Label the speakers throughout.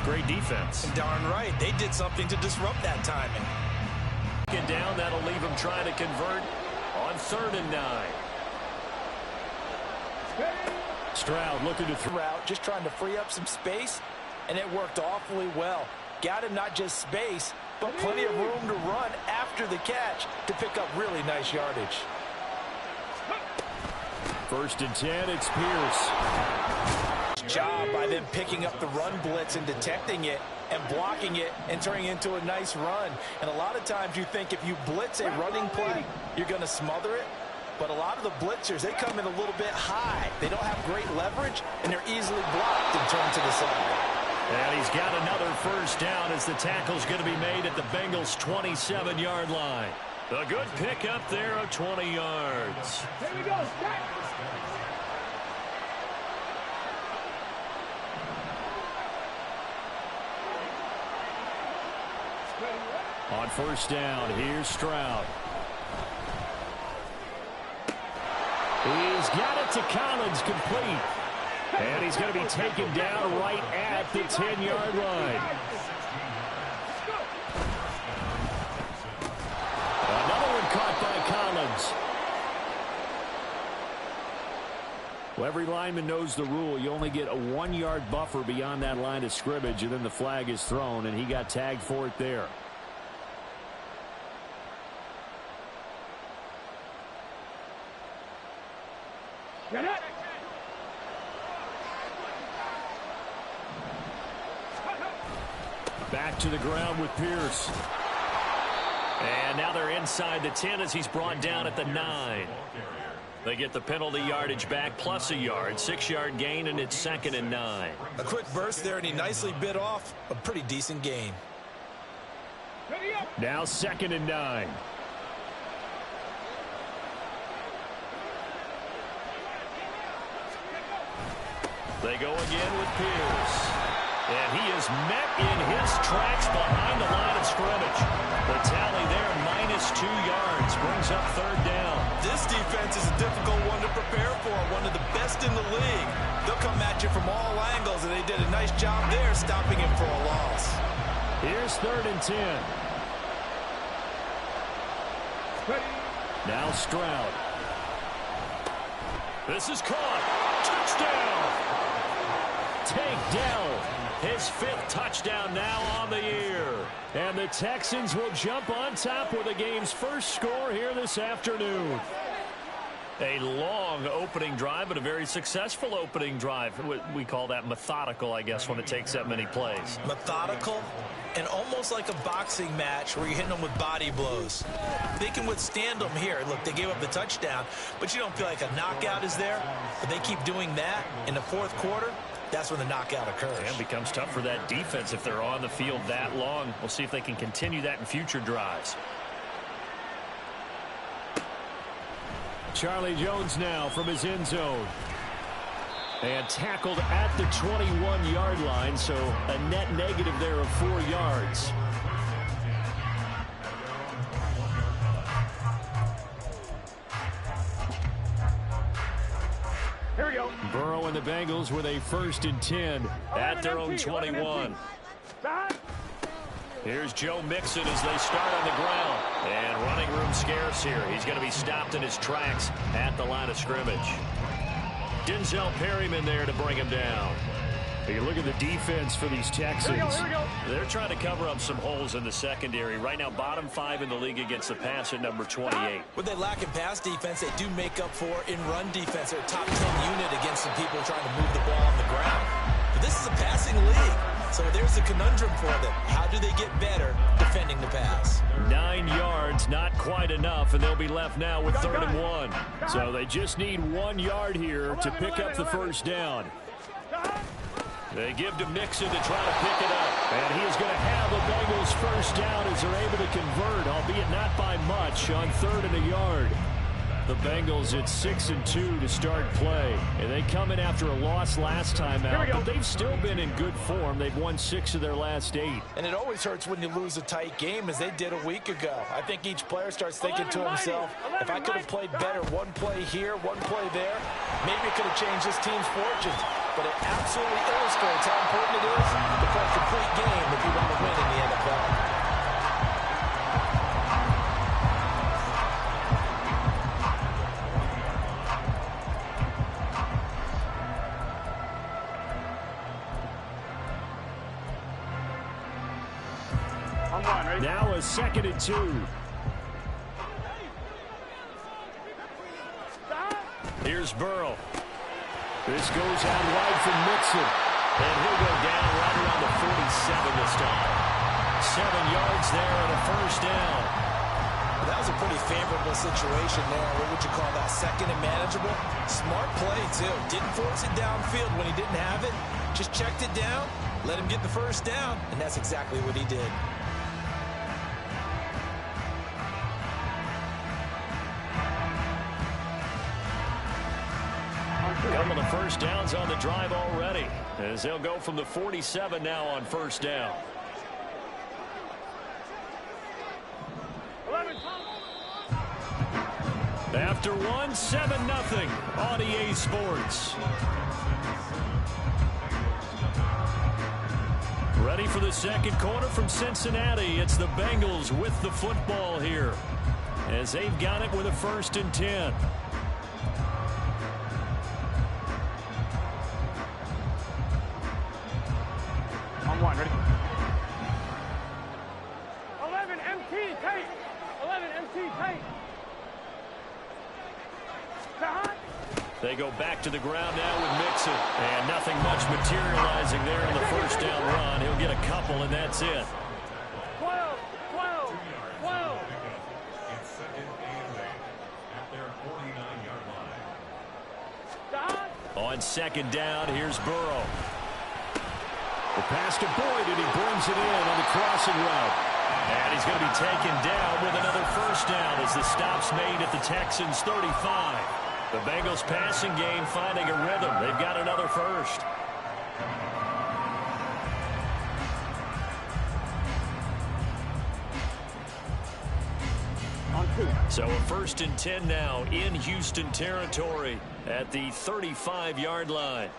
Speaker 1: great defense.
Speaker 2: And darn right, they did something to disrupt that timing.
Speaker 1: Get down, that'll leave him trying to convert on 3rd and 9. Stroud looking to throw
Speaker 2: out, just trying to free up some space, and it worked awfully well. Got him not just space, but plenty of room to run after the catch to pick up really nice yardage.
Speaker 1: 1st and 10, it's Pierce.
Speaker 2: Job by them picking up the run blitz and detecting it and blocking it and turning it into a nice run. And a lot of times you think if you blitz a running play, you're going to smother it. But a lot of the blitzers, they come in a little bit high. They don't have great leverage, and they're easily blocked and turned to the side.
Speaker 1: And he's got another 1st down as the tackle's going to be made at the Bengals' 27-yard line. A good pickup there of 20 yards.
Speaker 3: Here we go.
Speaker 1: On 1st down, here's Stroud. He's got it to Collins, complete. And he's going to be taken down right at the 10-yard line. Another one caught by Collins. Well, every lineman knows the rule. You only get a 1-yard buffer beyond that line of scrimmage, and then the flag is thrown, and he got tagged for it there. Back to the ground with Pierce. And now they're inside the 10 as he's brought down at the 9. They get the penalty yardage back plus a yard. 6-yard gain, and it's 2nd and 9.
Speaker 2: A quick burst there, and he nicely bit off a pretty decent gain.
Speaker 1: Now 2nd and 9. They go again with Pierce. And he is met in his tracks behind the line of scrimmage. The tally there, -2 yards, brings up 3rd down.
Speaker 2: This defense is a difficult one to prepare for, one of the best in the league. They'll come at you from all angles, and they did a nice job there stopping him for a loss.
Speaker 1: Here's 3rd and 10. Now Stroud. This is caught. Touchdown. Takedown. His 5th touchdown now on the year. And the Texans will jump on top with the game's first score here this afternoon. A long opening drive, but a very successful opening drive. We call that methodical, I guess, when it takes that many plays.
Speaker 2: Methodical and almost like a boxing match where you're hitting them with body blows. They can withstand them here. Look, they gave up the touchdown, but you don't feel like a knockout is there. But they keep doing that in the 4th quarter. That's when the knockout occurs.
Speaker 1: And it becomes tough for that defense if they're on the field that long. We'll see if they can continue that in future drives. Charlie Jones now from his end zone. And tackled at the 21-yard line, so a net negative there of 4 yards.
Speaker 3: Here we go.
Speaker 1: Burrow and the Bengals with a 1st and 10 at their own 21. Here's Joe Mixon as they start on the ground. And running room scarce here. He's going to be stopped in his tracks at the line of scrimmage. Denzel Perryman there to bring him down. You look at the defense for these Texans.
Speaker 3: Here we go.
Speaker 1: They're trying to cover up some holes in the secondary. Right now, bottom 5 in the league against the pass at number 28.
Speaker 2: What they lack in pass defense, they do make up for in run defense. They're a top 10 unit against some people trying to move the ball on the ground. But this is a passing league, so there's a conundrum for them. How do they get better defending the pass?
Speaker 1: 9 yards, not quite enough, and they'll be left now with 3rd and 1. So they just need 1 yard here to pick up the 1st down. They give to Mixon to try to pick it up. And he is going to have the Bengals 1st down as they're able to convert, albeit not by much, on 3rd and a yard. The Bengals at 6-2 to start play. And they come in after a loss last time out, but they've still been in good form. They've won 6 of their last 8.
Speaker 2: And it always hurts when you lose a tight game, as they did a week ago. I think each player starts thinking to himself, if I could have played better one play here, one play there, maybe it could have changed this team's fortunes. but it absolutely illustrates how important it is to play a complete game if you want to win in the NFL.
Speaker 1: Now a 2nd and 2. Here's Burrow. This goes out wide from Mixon. And he'll go down right around the 47 this time. 7 yards there and a first down.
Speaker 2: That was a pretty favorable situation there. What would you call that? 2nd and manageable? Smart play, too. Didn't force it downfield when he didn't have it. Just checked it down, let him get the first down, and that's exactly what he did.
Speaker 1: Couple of first downs on the drive already, as they'll go from the 47 now on first down. After one, 7-0 on EA Sports. Ready for the second quarter from Cincinnati. It's the Bengals with the football here, as they've got it with a 1st and 10.
Speaker 3: One, ready? 11 MT tape. 11 MT tape.
Speaker 1: They go back to the ground now with Mixon. And nothing much materializing there in the first down run. He'll get a couple, and that's it.
Speaker 3: 12, 12, 12.
Speaker 4: It's 2nd and 8 at their 49-yard line.
Speaker 1: On 2nd down, here's Burrow. The pass to Boyd, and he brings it in on the crossing route. And he's going to be taken down with another first down as the stop's made at the Texans' 35. The Bengals passing game finding a rhythm. They've got another first. So a 1st and 10 now in Houston territory at the 35-yard line.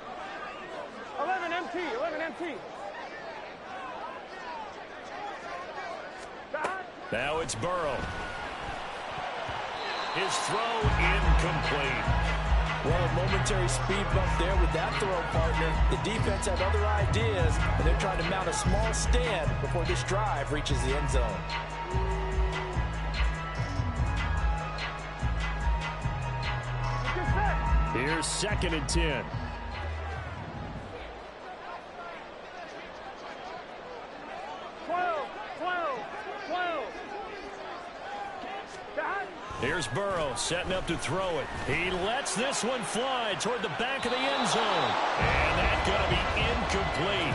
Speaker 3: 11 MT, 11 MT.
Speaker 1: Now it's Burrow. His throw incomplete.
Speaker 2: Well, a momentary speed bump there with that throw, partner. The defense had other ideas, and they're trying to mount a small stand before this drive reaches the end zone.
Speaker 1: Here's 2nd and 10. Here's Burrow setting up to throw it. He lets this one fly toward the back of the end zone. And that's going to be incomplete.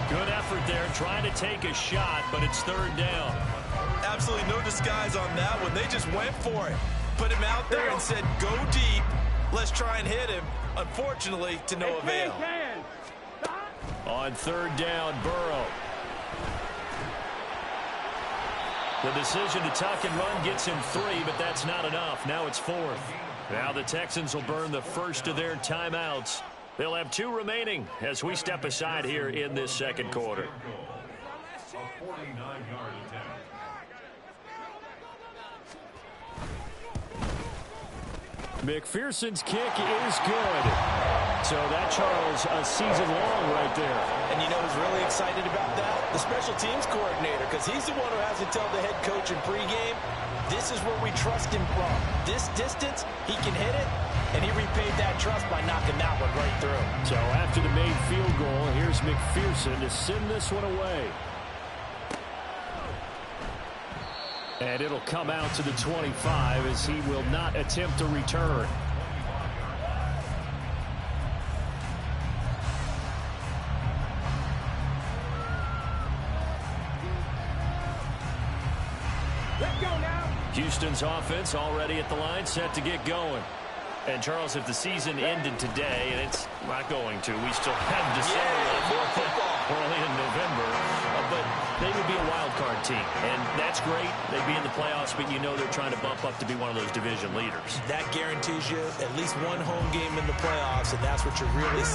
Speaker 1: Good effort there trying to take a shot, but it's 3rd down.
Speaker 2: Absolutely no disguise on that one. They just went for it. Put him out there and said, go deep. Let's try and hit him. Unfortunately, to no avail.
Speaker 1: On 3rd down, Burrow. The decision to tuck and run gets him 3, but that's not enough. Now it's 4th. Now the Texans will burn the first of their timeouts. They'll have 2 remaining as we step aside here in this second quarter.
Speaker 4: A 49-yard attempt.
Speaker 1: McPherson's kick is good. So that, Charles, a season long right there.
Speaker 2: And you know who's really excited about that? The special teams coordinator, because he's the one who has to tell the head coach in pregame, this is where we trust him from. This distance, he can hit it, and he repaid that trust by knocking that one right through.
Speaker 1: So after the made field goal, here's McPherson to send this one away. And it'll come out to the 25 as he will not attempt to return.
Speaker 3: Let's go now.
Speaker 1: Houston's offense already at the line, set to get going. And, Charles, if the season ended today, and it's not going to, we still have December early in November, but they would be a wild card team. And that's great. They'd be in the playoffs, but you know they're trying to bump up to be one of those division leaders.
Speaker 2: That guarantees you at least one home game in the playoffs, and that's what you're really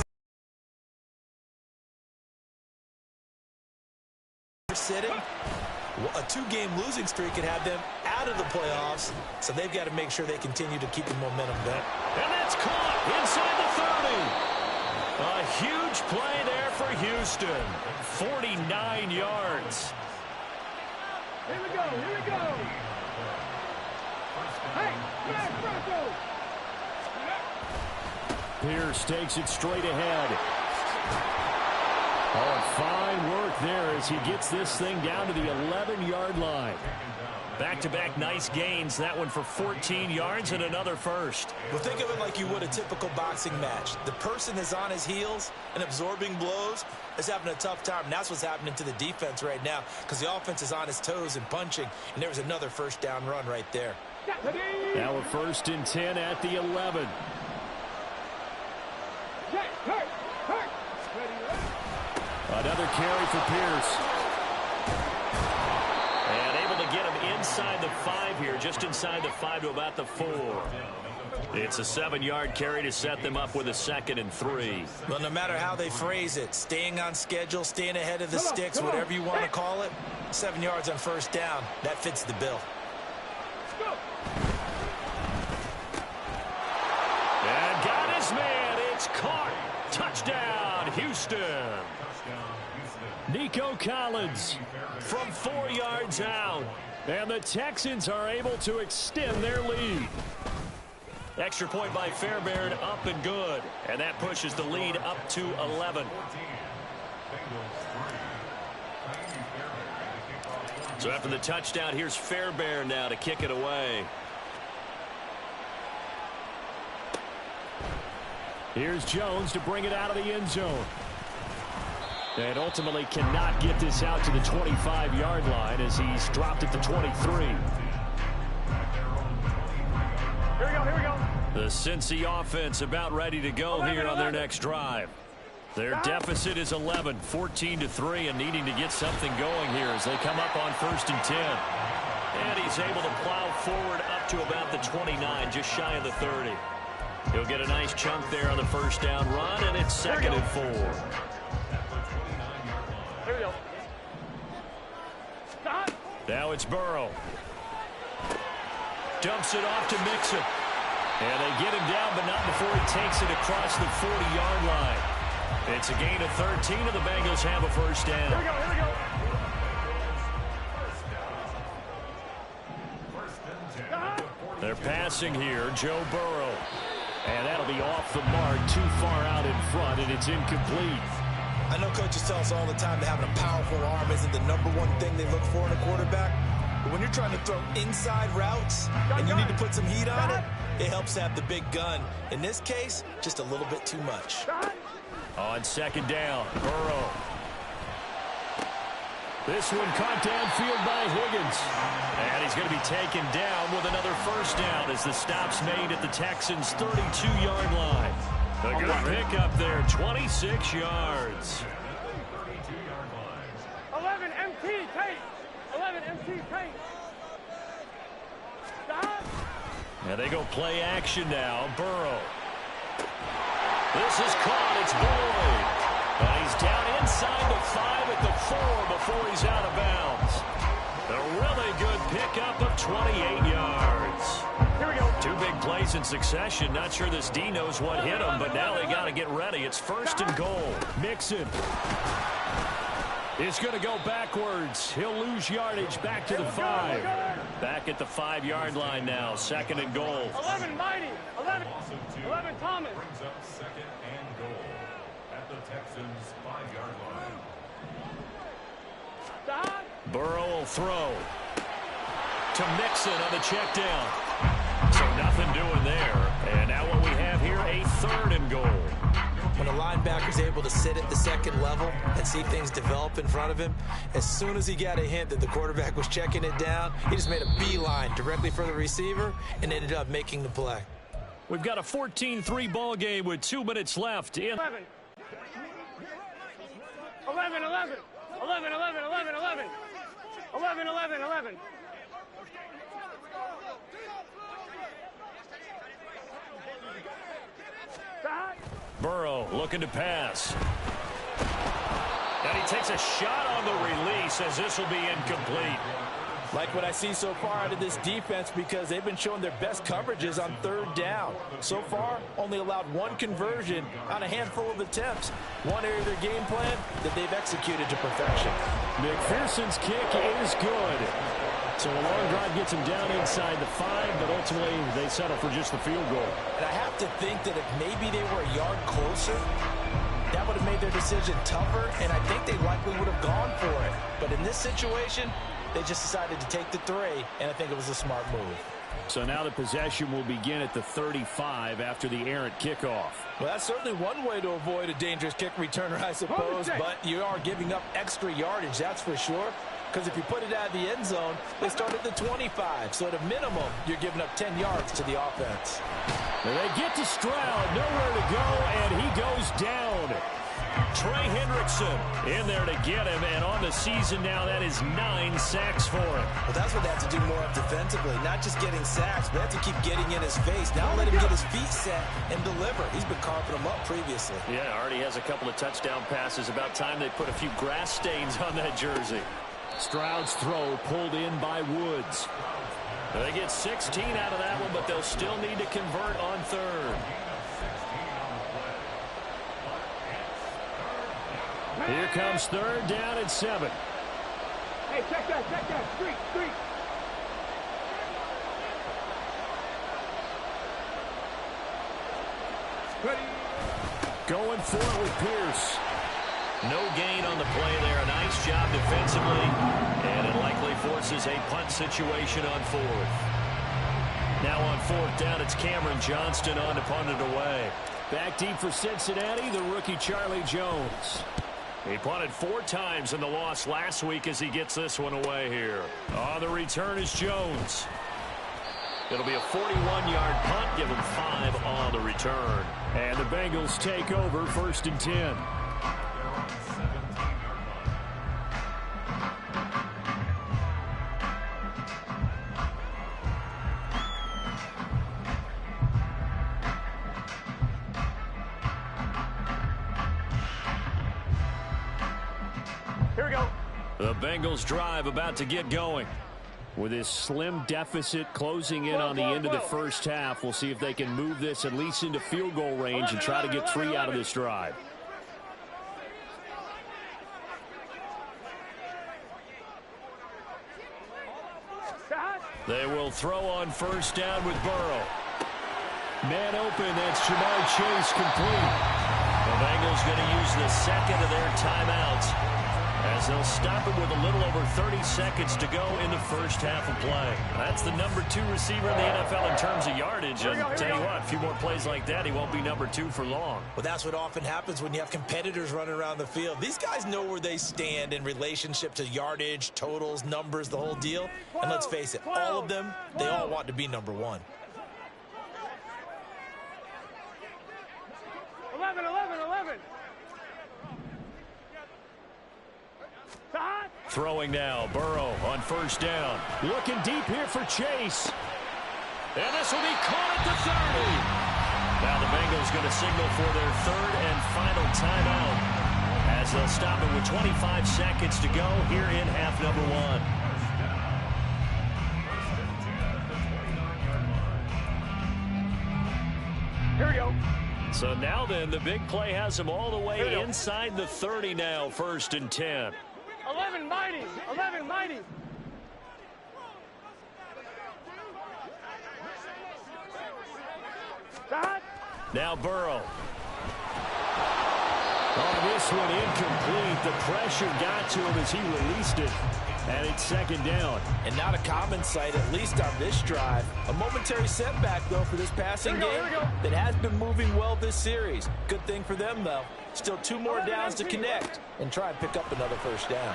Speaker 2: Sitting. A 2-game losing streak could have them out of the playoffs, so they've got to make sure they continue to keep the momentum going.
Speaker 1: And that's caught inside the 30. A huge play there for Houston. 49 yards.
Speaker 3: Here we go, here we go. Hey, Matt Bronco.
Speaker 1: Pierce takes it straight ahead. Oh, fine work there as he gets this thing down to the 11-yard line. Back-to-back nice gains. That one for 14 yards and another first.
Speaker 2: Well, think of it like you would a typical boxing match. The person is on his heels and absorbing blows is having a tough time. And that's what's happening to the defense right now because the offense is on his toes and punching. And there was another first down run right there.
Speaker 1: Now a 1st and 10 at the 11. Another carry for Pierce. And able to get him inside the 5 here, just inside the 5 to about the 4. It's a 7-yard carry to set them up with a 2nd and 3.
Speaker 2: Well, no matter how they phrase it, staying on schedule, staying ahead of the sticks, whatever you want to call it, 7 yards on first down, that fits the bill.
Speaker 1: And got his man. It's caught. Touchdown, Houston. Nico Collins from 4 yards out. And the Texans are able to extend their lead. Extra point by Fairbairn, up and good. And that pushes the lead up to 11. So after the touchdown, here's Fairbairn now to kick it away. Here's Jones to bring it out of the end zone. And ultimately cannot get this out to the 25-yard line as he's dropped at the 23.
Speaker 3: Here we go, here we go.
Speaker 1: The Cincy offense about ready to go here on their next drive. Their deficit is 11, 14-3, and needing to get something going here as they come up on 1st and 10. And he's able to plow forward up to about the 29, just shy of the 30. He'll get a nice chunk there on the first down run, and it's 2nd and 4.
Speaker 3: Here we go. Stop.
Speaker 1: Now it's Burrow. Dumps it off to Mixon. And they get him down, but not before he takes it across the 40-yard line. It's a gain of 13, and the Bengals have a first down.
Speaker 3: Here we go, here we go.
Speaker 1: They're passing here, Joe Burrow. And that'll be off the mark, too far out in front, and it's incomplete.
Speaker 2: I know coaches tell us all the time that having a powerful arm isn't the #1 thing they look for in a quarterback. But when you're trying to throw inside routes and you need to put some heat on it, it helps to have the big gun. In this case, just a little bit too much.
Speaker 1: On 2nd down, Burrow. This one caught downfield by Higgins. And he's going to be taken down with another first down as the stop's made at the Texans' 32-yard line. A good pickup there, 26 yards.
Speaker 3: 11 MT, Tate. 11 MT, Tate. Stop.
Speaker 1: And they go play action now, Burrow. This is caught, it's Boyd. And he's down inside the 5 at the 4 before he's out of bounds. A really good pickup of 28 yards.
Speaker 3: Here we go.
Speaker 1: 2 big plays in succession. Not sure this D knows what hit him, but now they got to get ready. It's 1st and goal. Mixon. It's going to go backwards. He'll lose yardage back to the 5. Back at the 5-yard line now. 2nd and goal.
Speaker 3: 11 Mighty. 11 Thomas.
Speaker 4: Brings up 2nd and goal at the Texans' 5-yard line.
Speaker 3: Stop.
Speaker 1: Burrow will throw to Mixon on the check down. So nothing doing there. And now what we have here, a 3rd and goal.
Speaker 2: When a linebacker's able to sit at the 2nd level and see things develop in front of him, as soon as he got a hint that the quarterback was checking it down, he just made a beeline directly for the receiver and ended up making the play.
Speaker 1: We've got a 14-3 ball game with 2 minutes left. In
Speaker 3: 11. 11, 11. 11, 11, 11, 11. 11, 11, 11.
Speaker 1: Burrow looking to pass. And he takes Takes a shot on the release as this will be incomplete.
Speaker 2: Like what I see so far out of this defense because they've been showing their best coverages on third down. So far, only allowed one conversion on a handful of attempts. One area of their game plan that they've executed to perfection.
Speaker 1: McPherson's kick is good. So a long drive gets them down inside the 5, but ultimately they settle for just the field goal.
Speaker 2: And I have to think that if maybe they were a yard closer, that would have made their decision tougher, and I think they likely would have gone for it. But in this situation, they just decided to take the 3, and I think it was a smart move.
Speaker 1: So now the possession will begin at the 35 after the errant kickoff.
Speaker 2: Well, that's certainly one way to avoid a dangerous kick returner, I suppose, but you are giving up extra yardage, that's for sure. Because if you put it out of the end zone, they start at the 25. So at a minimum, you're giving up 10 yards to the offense.
Speaker 1: And they get to Stroud, nowhere to go, and he goes down. Trey Hendrickson in there to get him, and on the season now, that is 9 sacks for him.
Speaker 2: Well, that's what they have to do more of defensively, not just getting sacks, but they have to keep getting in his face. Now let him get his feet set and deliver. He's been carving them up previously.
Speaker 1: Yeah, already has a couple of touchdown passes. About time they put a few grass stains on that jersey. Stroud's throw pulled in by Woods. They get 16 out of that one, but they'll still need to convert on third. Here comes third down and 7.
Speaker 3: Hey, check that, street. Ready.
Speaker 1: Going for it with Pierce. No gain on the play there. A nice job defensively. And it likely forces a punt situation on 4th. Now on 4th down, it's Cameron Johnston on to punt it away. Back deep for Cincinnati, the rookie Charlie Jones. He punted 4 times in the loss last week as he gets this one away here. On the return is Jones. It'll be a 41-yard punt. Give him 5 on the return. And the Bengals take over 1st and 10. The Bengals drive about to get going. With this slim deficit closing in on the end of the first half, we'll see if they can move this at least into field goal range and try to get 3 out of this drive. They will throw on 1st down with Burrow. Man open, that's Jamar Chase complete. The Bengals going to use the second of their timeouts as they'll stop it with a little over 30 seconds to go in the first half of play. That's the number 2 receiver in the NFL in terms of yardage. And tell you what, a few more plays like that, he won't be number 2 for long.
Speaker 2: Well, that's what often happens when you have competitors running around the field. These guys know where they stand in relationship to yardage, totals, numbers, the whole deal. And let's face it, all of them, they all want to be number 1.
Speaker 3: 11.
Speaker 1: Throwing now, Burrow on 1st down. Looking deep here for Chase. And this will be caught at the 30. Now the Bengals going to signal for their 3rd and final timeout as they'll stop it with 25 seconds to go here in half number 1.
Speaker 3: Here we go.
Speaker 1: So now then, the big play has them all the way inside the 30 now, 1st and 10.
Speaker 3: 11 mighty.
Speaker 1: Now Burrow. Oh, this one incomplete. The pressure got to him as he released it. And it's 2nd down.
Speaker 2: And not a common sight, at least on this drive. A momentary setback, though, for this passing game that has been moving well this series. Good thing for them, though. Still 2 more downs to connect and try and pick up another 1st down.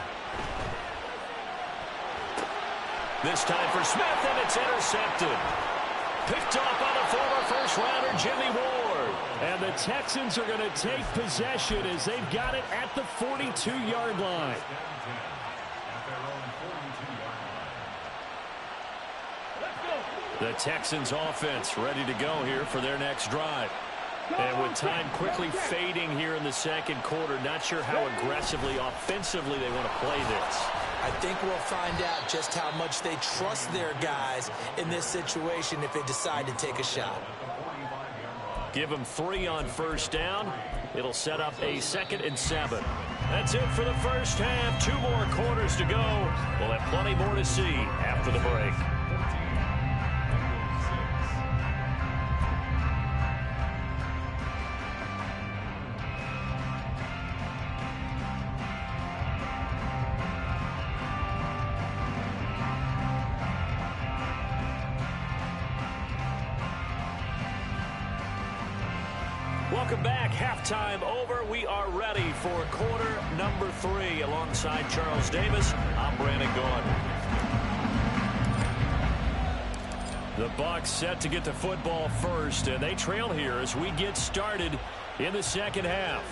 Speaker 1: This time for Smith, and it's intercepted. Picked off by the former first-rounder Jimmy Ward. And the Texans are going to take possession as they've got it at the 42-yard line. The Texans offense ready to go here for their next drive. And with time quickly fading here in the second quarter, not sure how aggressively, offensively they want to play this.
Speaker 2: I think we'll find out just how much they trust their guys in this situation if they decide to take a shot.
Speaker 1: Give them 3 on first down. It'll set up a 2nd and 7. That's it for the first half. 2 more quarters to go. We'll have plenty more to see after the break. Welcome back. Halftime over. We are ready for quarter number 3. Alongside Charles Davis, I'm Brandon Gaudin. The Bucs set to get the football first, and they trail here as we get started in the second half.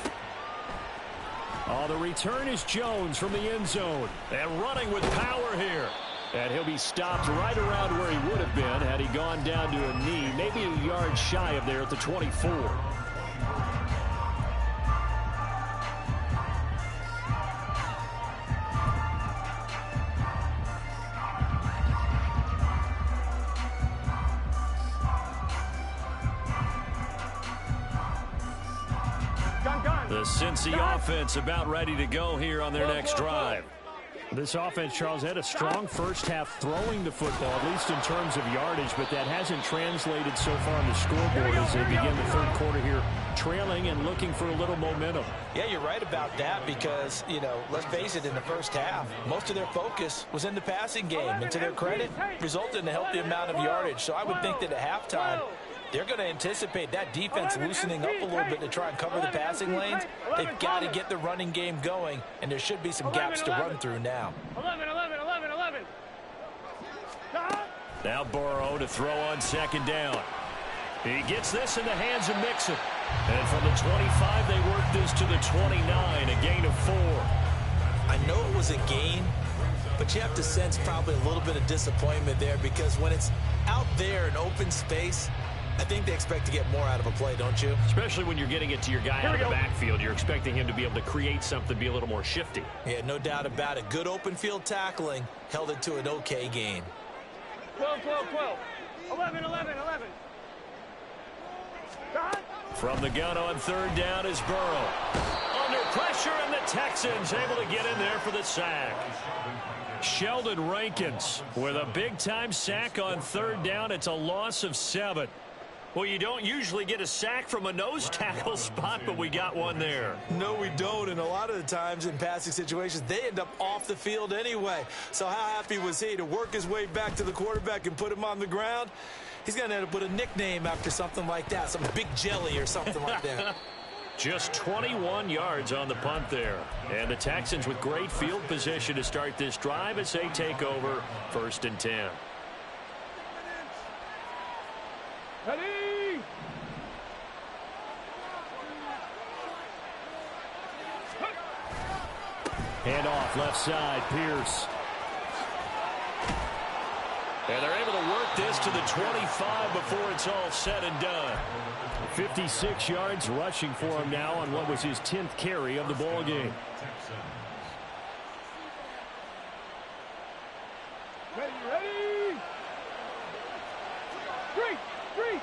Speaker 1: Oh, the return is Jones from the end zone, and running with power here. And he'll be stopped right around where he would have been had he gone down to a knee, maybe a yard shy of there at the 24. The Cincy offense about ready to go here on their next drive. This offense, Charles, had a strong first half throwing the football, at least in terms of yardage, but that hasn't translated so far on the scoreboard as they begin the third quarter here, trailing and looking for a little momentum.
Speaker 2: Yeah, you're right about that because, let's face it, in the first half, most of their focus was in the passing game. And to their credit, resulted in a healthy amount of yardage. So I would think that at halftime, they're going to anticipate that defense loosening up a little bit to try and cover the passing lanes. They've got to get the running game going, and there should be some gaps to run through now.
Speaker 3: 11.
Speaker 1: Now Burrow to throw on second down. He gets this in the hands of Mixon. And from the 25, they work this to the 29, a gain of 4.
Speaker 2: I know it was a gain, but you have to sense probably a little bit of disappointment there because when it's out there in open space, I think they expect to get more out of a play, don't you?
Speaker 1: Especially when you're getting it to your guy out of the backfield. You're expecting him to be able to create something, be a little more shifty.
Speaker 2: Yeah, no doubt about it. Good open field tackling held it to an okay gain.
Speaker 3: 12. 11.
Speaker 1: From the gun on third down is Burrow. Under pressure, and the Texans able to get in there for the sack. Sheldon Rankins with a big-time sack on third down. It's a loss of 7. Well, you don't usually get a sack from a nose tackle spot, but we got one there.
Speaker 2: No, we don't, and a lot of the times in passing situations, they end up off the field anyway. So how happy was he to work his way back to the quarterback and put him on the ground? He's going to end up with a nickname after something like that, some Big Jelly or something like that.
Speaker 1: Just 21 yards on the punt there. And the Texans with great field position to start this drive as they take over 1st and 10.
Speaker 3: Ready?
Speaker 1: Hand off left side, Pierce. And they're able to work this to the 25 before it's all said and done. 56 yards rushing for him now on what was his 10th carry of the ball game.
Speaker 3: Ready? 3.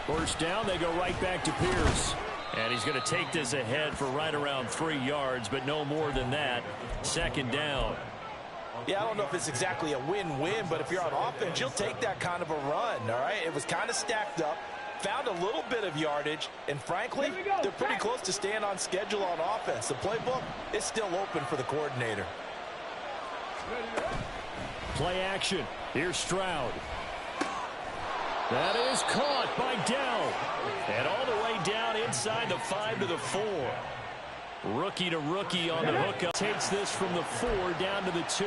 Speaker 1: First down, they go right back to Pierce. And he's going to take this ahead for right around 3 yards, but no more than that. 2nd down.
Speaker 2: Yeah, I don't know if it's exactly a win-win, but if you're on offense, you'll take that kind of a run, all right? It was kind of stacked up, found a little bit of yardage, and frankly, they're pretty close to staying on schedule on offense. The playbook is still open for the coordinator.
Speaker 1: Play action. Here's Stroud. That is caught by Dell. And all the way down inside the 5 to the 4. Rookie to rookie on the hookup. Takes this from the 4 down to the 2.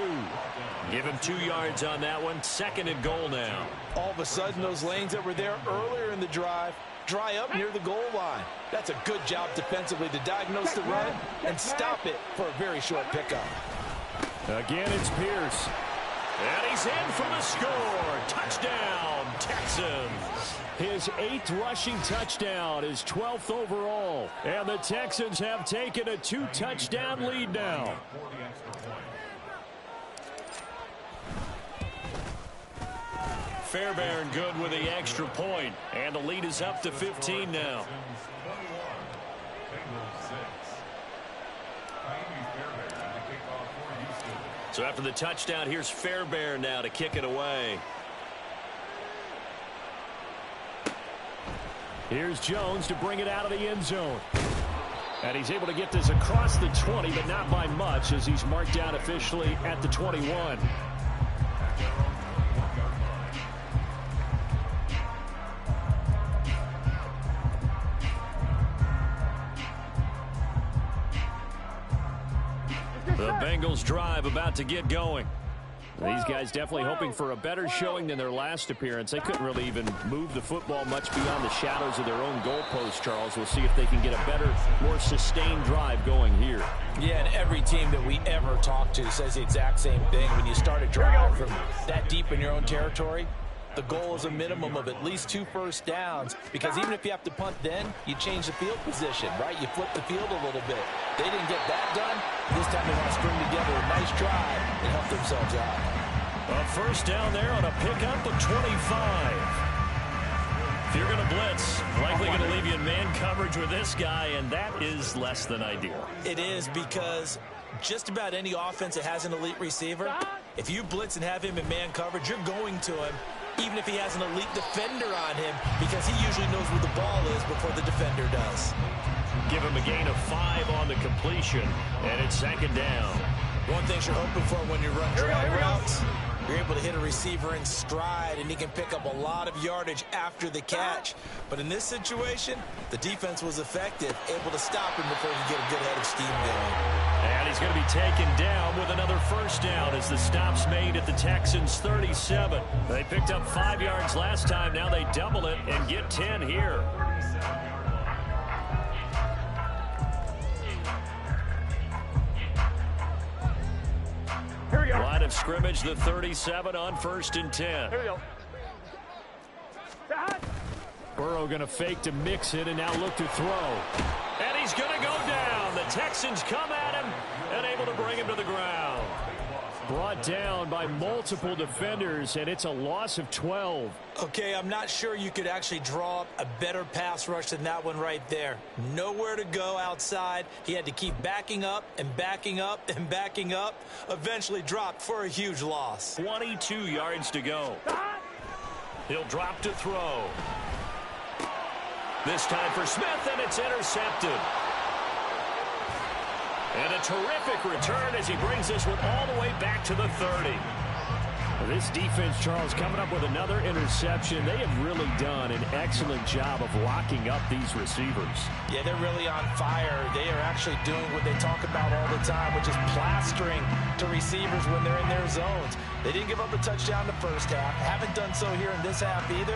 Speaker 1: Give him 2 yards on that one. 2nd and goal now.
Speaker 2: All of a sudden, those lanes that were there earlier in the drive dry up near the goal line. That's a good job defensively to diagnose the run and stop it for a very short pickup.
Speaker 1: Again, it's Pierce. And he's in for the score. Touchdown, Texans. His 8th rushing touchdown, his 12th overall. And the Texans have taken a 2-touchdown lead now. Fairbairn good with the extra point, and the lead is up to 15 now. So after the touchdown, here's Fairbairn now to kick it away. Here's Jones to bring it out of the end zone. And he's able to get this across the 20, but not by much, as he's marked down officially at the 21. The Bengals drive about to get going. These guys definitely hoping for a better showing than their last appearance. They couldn't really even move the football much beyond the shadows of their own goalpost, Charles. We'll see if they can get a better, more sustained drive going here.
Speaker 2: Yeah, and every team that we ever talk to says the exact same thing. When you start a drive from that deep in your own territory, the goal is a minimum of at least 2 first downs, because even if you have to punt then, you change the field position, right? You flip the field a little bit. They didn't get that done. This time they want to string together a nice drive and help themselves out.
Speaker 1: A first down there on a pickup of 25. If you're going to blitz, likely going to leave you in man coverage with this guy, and that is less than ideal.
Speaker 2: It is, because just about any offense that has an elite receiver, if you blitz and have him in man coverage, you're going to him, even if he has an elite defender on him, because he usually knows where the ball is before the defender does.
Speaker 1: Give him a gain of 5 on the completion, and it's 2nd down.
Speaker 2: One thing you're hoping for when you run drag routes, you're able to hit a receiver in stride, and he can pick up a lot of yardage after the catch. But in this situation, the defense was effective, able to stop him before he could get a good head of steam going.
Speaker 1: And he's going to be taken down with another first down as the stop's made at the Texans' 37. They picked up 5 yards last time. Now they double it and get 10 here.
Speaker 3: Here we go.
Speaker 1: Line of scrimmage, the 37 on 1st and 10.
Speaker 3: Here we go.
Speaker 1: Burrow going to fake to mix it and now look to throw. And he's going to go down. The Texans come at him and able to bring him to the ground. Brought down by multiple defenders, and it's a loss of 12.
Speaker 2: Okay, I'm not sure you could actually draw up a better pass rush than that one right there. Nowhere to go outside. He had to keep backing up and backing up and backing up. Eventually dropped for a huge loss.
Speaker 1: 22 yards to go. He'll drop to throw. This time for Smith, and it's intercepted. And a terrific return as he brings this one all the way back to the 30. This defense, Charles, coming up with another interception. They have really done an excellent job of locking up these receivers.
Speaker 2: Yeah, they're really on fire. They are actually doing what they talk about all the time, which is plastering to receivers when they're in their zones. They didn't give up a touchdown the first half. Haven't done so here in this half either.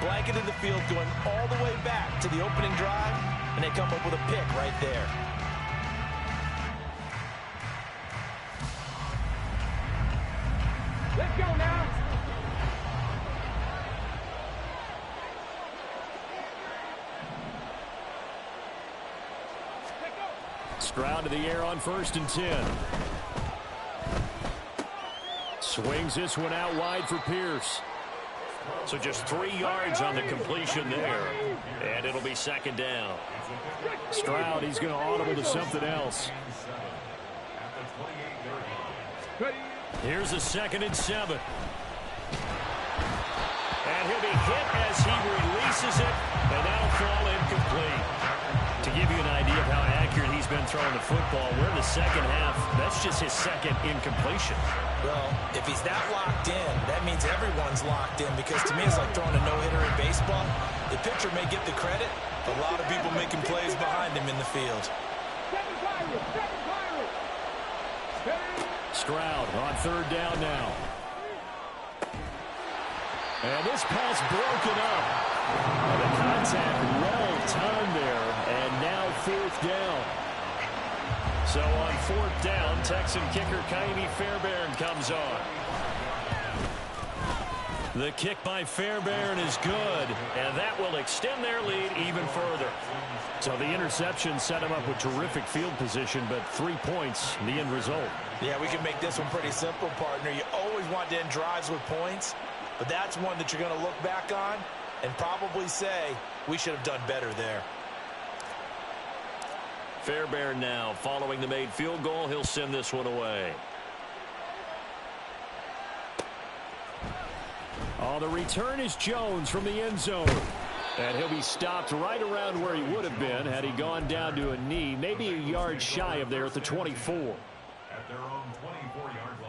Speaker 2: Blanketed the field, going all the way back to the opening drive, and they come up with a pick right there.
Speaker 3: Let's go now.
Speaker 1: Stroud to the air on 1st and 10. Swings this one out wide for Pierce. So just 3 yards on the completion there. And it'll be 2nd down. Stroud, he's going to audible to something else. Here's a 2nd and 7. And he'll be hit as he releases it, and that'll fall incomplete. To give you an idea of how accurate he's been throwing the football, we're in the second half. That's just his 2nd incompletion.
Speaker 2: Well, if he's that locked in, that means everyone's locked in, because to me it's like throwing a no-hitter in baseball. The pitcher may get the credit, but a lot of people making plays behind him in the field.
Speaker 1: Stroud on 3rd down now. And this pass broken up. And the contact well timed there, and now 4th down. So on 4th down, Texan kicker Kaimi Fairbairn comes on. The kick by Fairbairn is good, and that will extend their lead even further. So the interception set him up with terrific field position, but 3 points, the end result.
Speaker 2: Yeah, we can make this one pretty simple, partner. You always want to end drives with points, but that's one that you're going to look back on and probably say, we should have done better there.
Speaker 1: Fairbairn now, following the made field goal, he'll send this one away. Oh, the return is Jones from the end zone. And he'll be stopped right around where he would have been had he gone down to a knee, maybe a yard shy of there at the 24.
Speaker 4: At their own 24-yard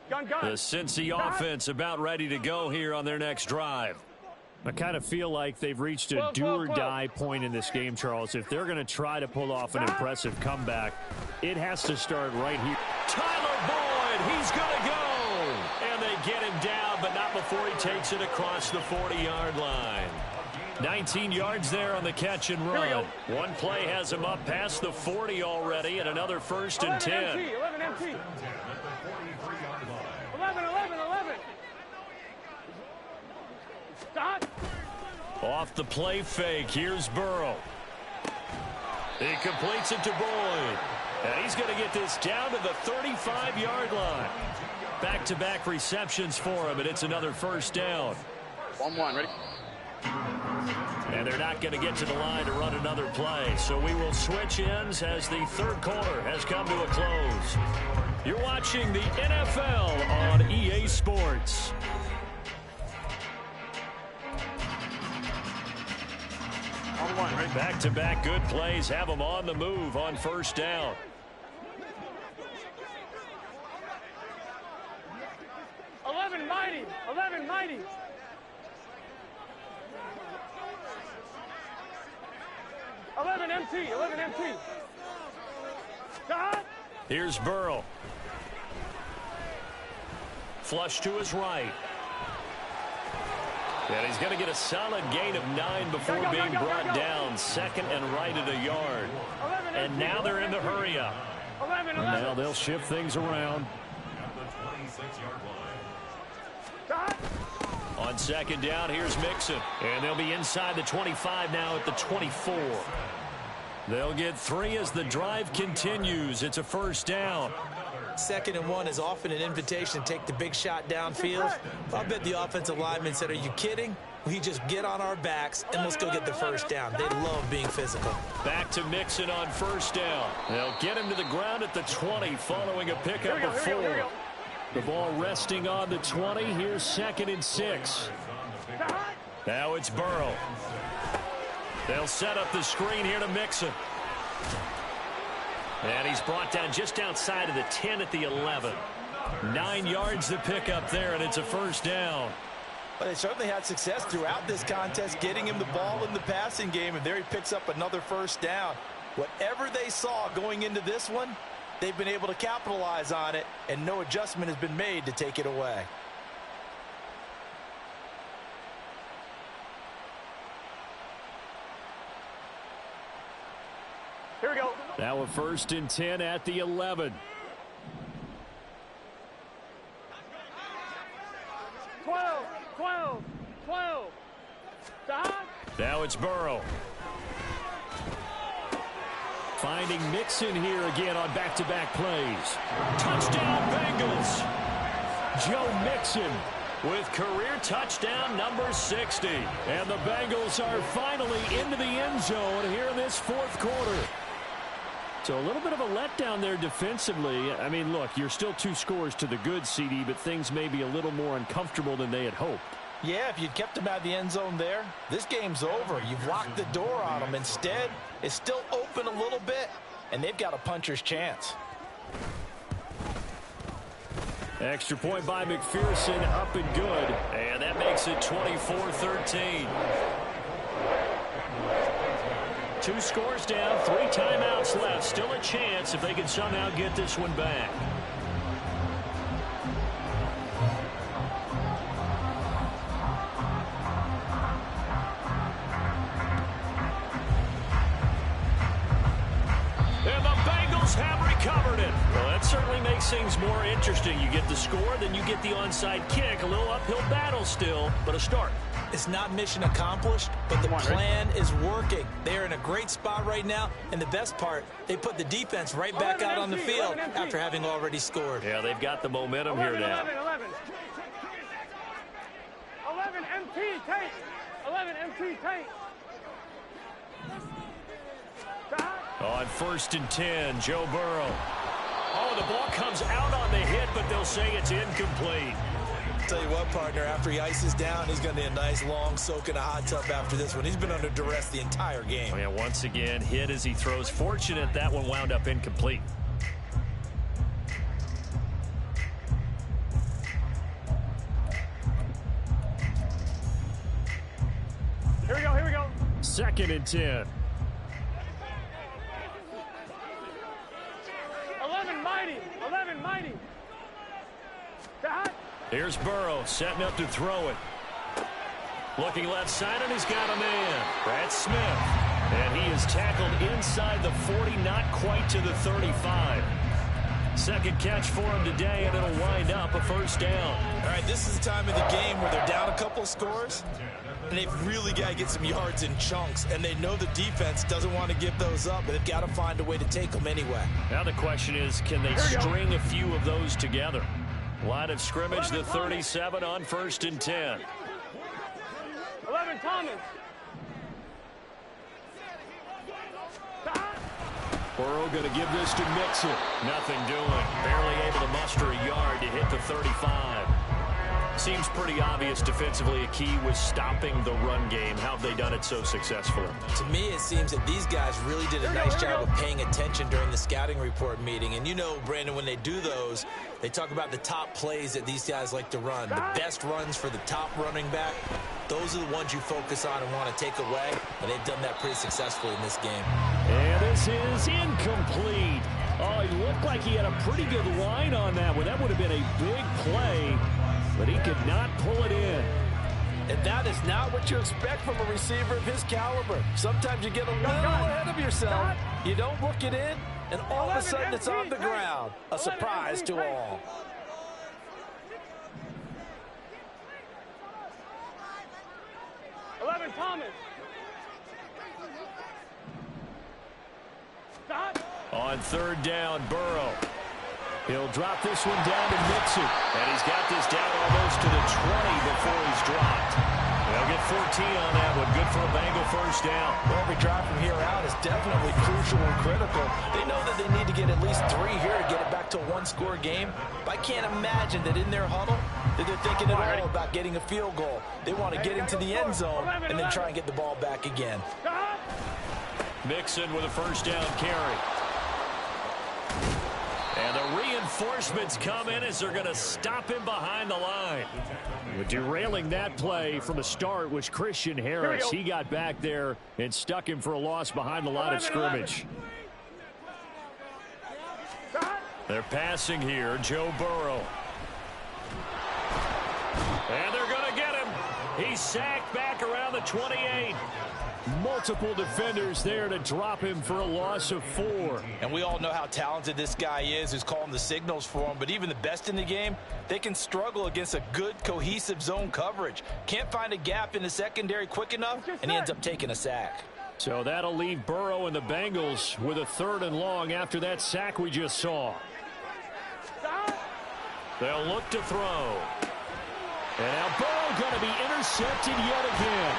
Speaker 4: line.
Speaker 3: Gun.
Speaker 1: The Cincy offense about ready to go here on their next drive. I kind of feel like they've reached a do-or-die point in this game, Charles. If they're going to try to pull off an impressive comeback, it has to start right here. Tyler Boyd, he's going to go. And they get him down, but not before he takes it across the 40-yard line. 19 yards there on the catch and run. One play has him up past the 40 already, and another 1st and 10.
Speaker 3: 11 empty. 11. Stop.
Speaker 1: Off the play fake, here's Burrow. He completes it to Boyd. And he's going to get this down to the 35-yard line. Back-to-back receptions for him, and it's another 1st down.
Speaker 5: 1-1, ready?
Speaker 1: And they're not going to get to the line to run another play. So we will switch ends as the 3rd quarter has come to a close. You're watching the NFL on EA Sports. Back-to-back good plays have them on the move on 1st down.
Speaker 3: Mighty. 11 empty. Stop.
Speaker 1: Here's Burrow. Flush to his right. And he's going to get a solid gain of 9 before being brought down. 2nd and right at a yard. And now they're in the hurry up.
Speaker 3: 11.
Speaker 1: Now they'll shift things around.
Speaker 4: At the 26-yard line.
Speaker 3: Stop.
Speaker 1: On 2nd down, here's Mixon. And they'll be inside the 25 now at the 24. They'll get 3 as the drive continues. It's a 1st down.
Speaker 2: 2nd and 1 is often an invitation to take the big shot downfield. I bet the offensive lineman said, are you kidding? We just get on our backs and let's go get the 1st down. They love being physical.
Speaker 1: Back to Mixon on 1st down. They'll get him to the ground at the 20 following a pickup of 4. The ball resting on the 20. Here's 2nd and 6. Now it's Burrow. They'll set up the screen here to Mixon. And he's brought down just outside of the 10 at the 11. 9 yards to pick up there, and it's a 1st down.
Speaker 2: But they certainly had success throughout this contest, getting him the ball in the passing game, and there he picks up another 1st down. Whatever they saw going into this one, they've been able to capitalize on it, and no adjustment has been made to take it away.
Speaker 3: Here we go.
Speaker 1: Now a 1st and 10 at the 11.
Speaker 3: 12. Stop.
Speaker 1: Now it's Burrow. Finding Mixon here again on back-to-back plays. Touchdown Bengals. Joe Mixon with career touchdown number 60. And the Bengals are finally into the end zone here in this 4th quarter. So a little bit of a letdown there defensively. I mean, look, you're still 2 scores to the good, CD, but things may be a little more uncomfortable than they had hoped.
Speaker 2: Yeah, if you'd kept him out of the end zone there, this game's over. You've locked the door on him. Instead, it's still open a little bit, and they've got a puncher's chance.
Speaker 1: Extra point by McPherson, up and good. And that makes it 24-13. 2 scores down, 3 timeouts left. Still a chance if they can somehow get this one back. And covered it. Well, that certainly makes things more interesting. You get the score, then you get the onside kick. A little uphill battle still, but a start.
Speaker 2: It's not mission accomplished, but the plan is working. They're in a great spot right now, and the best part, they put the defense right back out on the field after having already scored.
Speaker 1: Yeah, they've got the momentum here now.
Speaker 3: 11 MT tank. 11 MT tank.
Speaker 1: On 1st and 10, Joe Burrow. Oh, the ball comes out on the hit, but they'll say it's incomplete.
Speaker 2: Tell you what, partner, after he ices down, he's going to need a nice long soak in a hot tub after this one. He's been under duress the entire game.
Speaker 1: Oh, yeah, once again, hit as he throws. Fortunate that one wound up incomplete.
Speaker 3: Here we go, here we go.
Speaker 1: 2nd and 10.
Speaker 3: 11 mighty, 11 mighty.
Speaker 1: Here's Burrow setting up to throw it. Looking left side, and he's got a man. Brad Smith. And he is tackled inside the 40, not quite to the 35. Second catch for him today, and it'll wind up a first down.
Speaker 2: All right, this is the time of the game where they're down a couple of scores, and they've really got to get some yards in chunks, and they know the defense doesn't want to give those up, but they've got to find a way to take them anyway.
Speaker 1: Now the question is, can they string a few of those together? Line of scrimmage, the 37 on 1st and 10.
Speaker 3: 11 Thomas.
Speaker 1: Burrow going to give this to Mixon. Nothing doing. Barely able to muster a yard to hit the 35. Seems pretty obvious defensively a key was stopping the run game. How have they done it so successfully?
Speaker 2: To me, it seems that these guys really did a nice job of paying attention during the scouting report meeting. And you know, Brandon, when they do those, they talk about the top plays that these guys like to run. The best runs for the top running back. Those are the ones you focus on and want to take away. And they've done that pretty successfully in this game.
Speaker 1: And this is incomplete. Oh, he looked like he had a pretty good line on that one. That would have been a big play, but he could not pull it in.
Speaker 2: And that is not what you expect from a receiver of his caliber. Sometimes you get a little ahead of yourself. You don't look it in, and all of a sudden it's on the ground. A surprise to all.
Speaker 3: Thomas.
Speaker 1: On 3rd down, Burrow. He'll drop this one down to Mixon. And he's got this down almost to the 20 before he's dropped. They'll get 14 on that one. Good for a Bengal first down.
Speaker 2: Well, every drive from here out is definitely crucial and critical. They know that they need to get at least 3 here to get it back to a one-score game. But I can't imagine that in their huddle that they're thinking at all about getting a field goal. They want to get into the end zone and then try and get the ball back again.
Speaker 1: Mixon with a first down carry. And the reinforcements come in as they're going to stop him behind the line. Derailing that play from the start was Christian Harris. He got back there and stuck him for a loss behind the line of scrimmage. They're passing here, Joe Burrow. And they're going to get him. He's sacked back around the 28. Multiple defenders there to drop him for a loss of 4.
Speaker 2: And we all know how talented this guy is who's calling the signals for him. But even the best in the game, they can struggle against a good, cohesive zone coverage. Can't find a gap in the secondary quick enough, and he ends up taking a sack.
Speaker 1: So that'll leave Burrow and the Bengals with a 3rd and long after that sack we just saw. They'll look to throw. And now Burrow going to be intercepted yet again.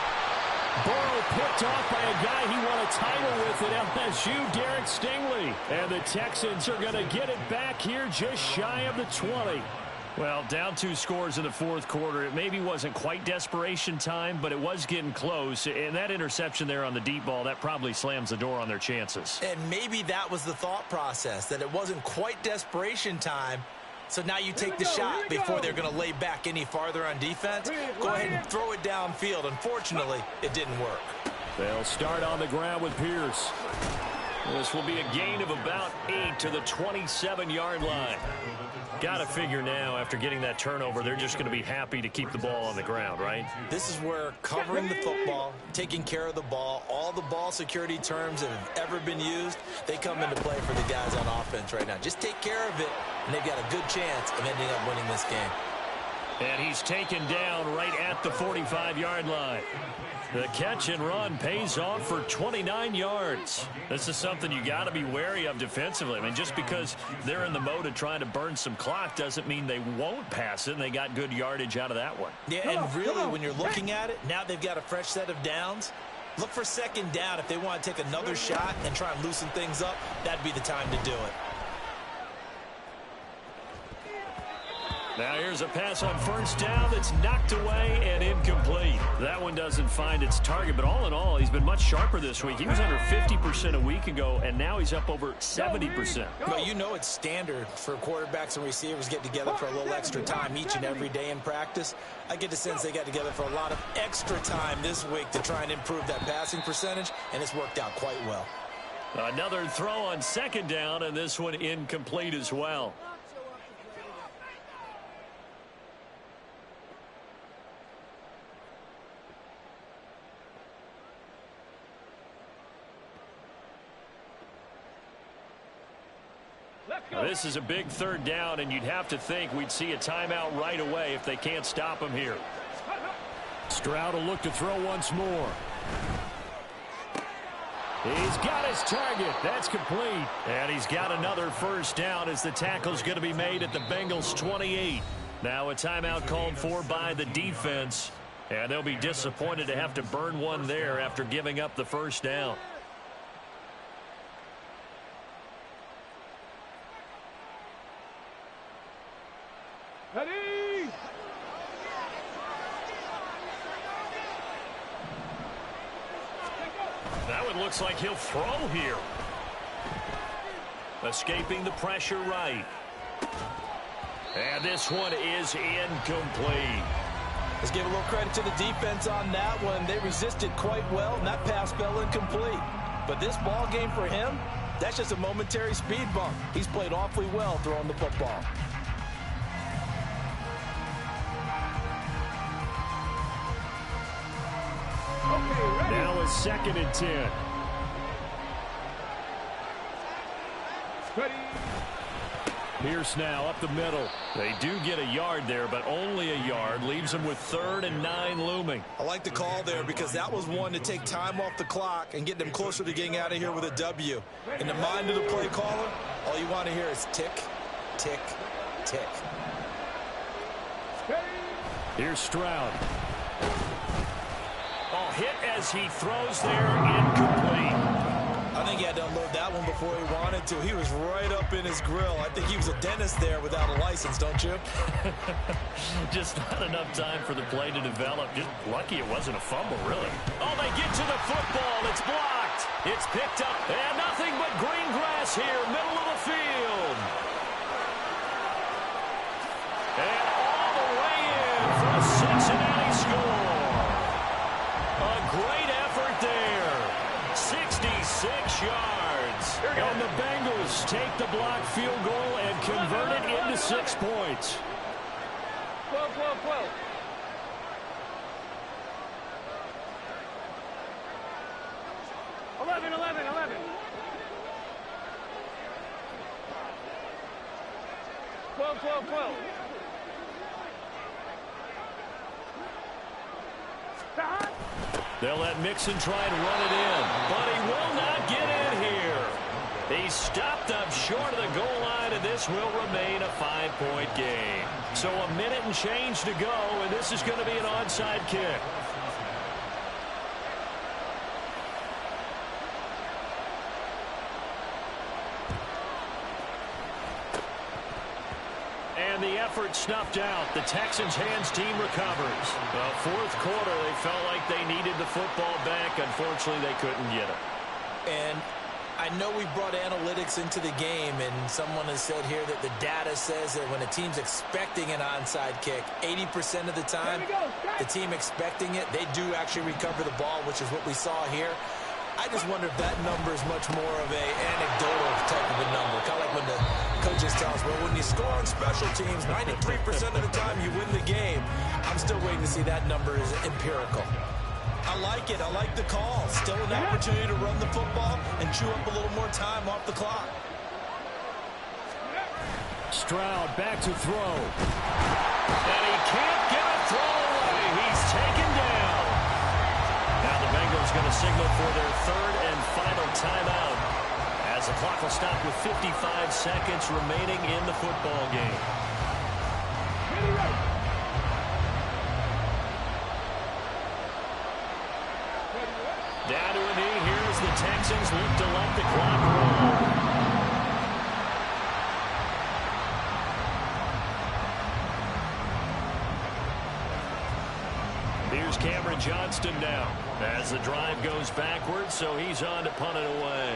Speaker 1: Burrow picked off by a guy he won a title with at LSU, Derek Stingley. And the Texans are going to get it back here just shy of the 20. Well, down 2 scores in the 4th quarter. It maybe wasn't quite desperation time, but it was getting close. And that interception there on the deep ball, that probably slams the door on their chances.
Speaker 2: And maybe that was the thought process, that it wasn't quite desperation time. So now you take the shot before they're going to lay back any farther on defense. Go ahead and throw it downfield. Unfortunately, it didn't work.
Speaker 1: They'll start on the ground with Pierce. This will be a gain of about 8 to the 27-yard line. Got to figure now, after getting that turnover, they're just going to be happy to keep the ball on the ground, right?
Speaker 2: This is where covering the football, taking care of the ball, all the ball security terms that have ever been used, they come into play for the guys on offense right now. Just take care of it, and they've got a good chance of ending up winning this game.
Speaker 1: And he's taken down right at the 45-yard line. The catch and run pays off for 29 yards. This is something you got to be wary of defensively. I mean, just because they're in the mode of trying to burn some clock doesn't mean they won't pass it, and they got good yardage out of that one.
Speaker 2: Yeah, and really, when you're looking at it, now they've got a fresh set of downs. Look for second down. If they want to take another shot and try and loosen things up, that'd be the time to do it.
Speaker 1: Now here's a pass on first down that's knocked away and incomplete. That one doesn't find its target, but all in all, he's been much sharper this week. He was under 50% a week ago, and now he's up over 70%.
Speaker 2: But you know it's standard for quarterbacks and receivers get together for a little extra time each and every day in practice. I get the sense they got together for a lot of extra time this week to try and improve that passing percentage, and it's worked out quite well.
Speaker 1: Another throw on second down, and this one incomplete as well. This is a big third down, and you'd have to think we'd see a timeout right away if they can't stop him here. Stroud will look to throw once more. He's got his target. That's complete. And he's got another first down as the tackle's going to be made at the Bengals 28. Now a timeout called for by the defense, and they'll be disappointed to have to burn one there after giving up the first down.
Speaker 3: Ready?
Speaker 1: That one looks like he'll throw here. Escaping the pressure right. And this one is incomplete.
Speaker 2: Let's give a little credit to the defense on that one. They resisted quite well, and that pass fell incomplete. But this ball game for him, that's just a momentary speed bump. He's played awfully well throwing the football.
Speaker 1: Now a 2nd and 10.
Speaker 3: Ready?
Speaker 1: Pierce now up the middle. They do get a yard there, but only a yard. Leaves them with 3rd and 9 looming.
Speaker 2: I like the call there because that was one to take time off the clock and get them closer to getting out of here with a W. In the mind of the play caller, all you want to hear is tick, tick, tick.
Speaker 1: Here's Stroud. Oh, hit as he throws there, incomplete.
Speaker 2: I think he had to unload that one before he wanted to. He was right up in his grill. I think he was a dentist there without a license, don't you?
Speaker 1: Just not enough time for the play to develop. Just lucky it wasn't a fumble, really. Oh, they get to the football. It's blocked. It's picked up. And nothing but green grass here, middle of the field. And all the way in for a Cincinnati score. A great effort there. 66 yards. And the Bengals take the blocked field goal and convert it into 6 points.
Speaker 3: 12, 12, 12. Eleven, 11. 12, 12, 12.
Speaker 1: They'll let Mixon try and run it in, but he will not get in here. He's stopped up short of the goal line, and this will remain a 5-point game. So a minute and change to go, and this is going to be an onside kick. And the effort snuffed out. The Texans' hands team recovers. The 4th quarter, they felt like they needed the football back. Unfortunately, they couldn't get it.
Speaker 2: And I know we brought analytics into the game, and someone has said here that the data says that when a team's expecting an onside kick, 80% of the time, the team expecting it, they do actually recover the ball, which is what we saw here. I just wonder if that number is much more of a anecdotal type of a number, kind of like when the coaches tell us, well, when you score on special teams, 93% of the time you win the game. I'm still waiting to see that number is empirical. I like it. I like the call. Still an opportunity to run the football and chew up a little more time off the clock.
Speaker 1: Stroud back to throw. And he can't get a throw away. He's taken down. Now the Bengals going to signal for their third and final timeout, as the clock will stop with 55 seconds remaining in the football game. Down to a knee. Here's the Texans look to let the clock roll. Here's Cameron Johnston now as the drive goes backwards, so he's on to punt it away.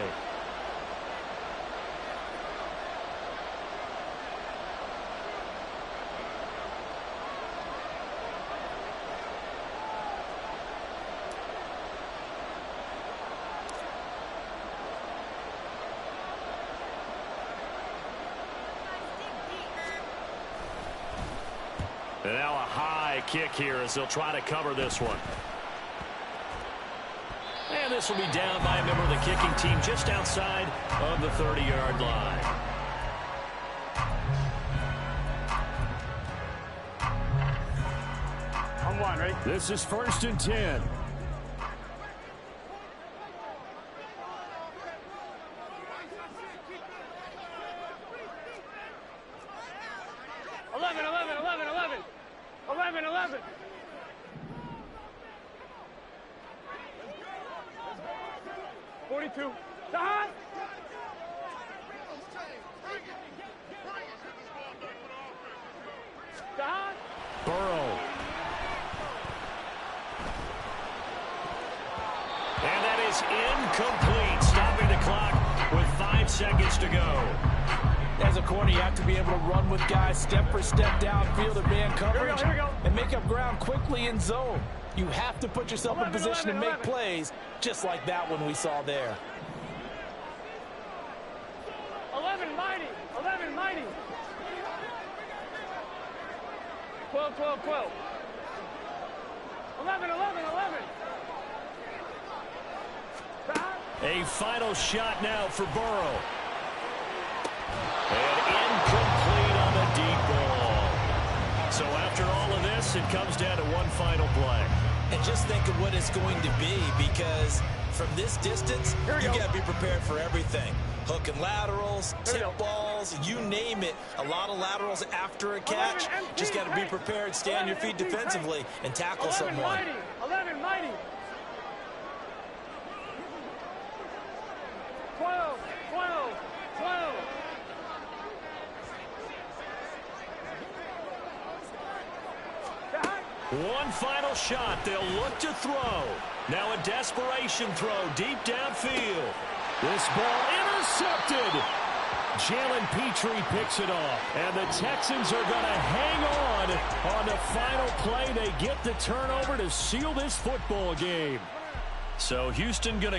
Speaker 1: And now a high kick here as they'll try to cover this one. And this will be down by a member of the kicking team just outside of the 30-yard line.
Speaker 3: On one, ready?
Speaker 1: This is 1st and 10. Burrow. And that is incomplete, stopping the clock with 5 seconds to go.
Speaker 2: As a corner, you have to be able to run with guys step for step downfield and man coverage and make up ground quickly in zone. You have to put yourself in position to make plays, just like that one we saw there.
Speaker 3: 11 mighty. 11 mighty. 12, 12, 12. 11, 11, 11.
Speaker 1: A final shot now for Burrow. And incomplete on the deep ball. So after all of this, it comes down to one final play.
Speaker 2: And just think of what it's going to be, because from this distance, you got to be prepared for everything. Hook and laterals, tip balls, you name it. A lot of laterals after a catch. Just got to be prepared, stay on your feet defensively, and tackle someone.
Speaker 3: 11 mighty. 12, 12, 12.
Speaker 1: One final shot. They'll look to throw. Now a desperation throw deep downfield. This ball intercepted. Jalen Petrie picks it off. And the Texans are going to hang on the final play. They get the turnover to seal this football game. So Houston going to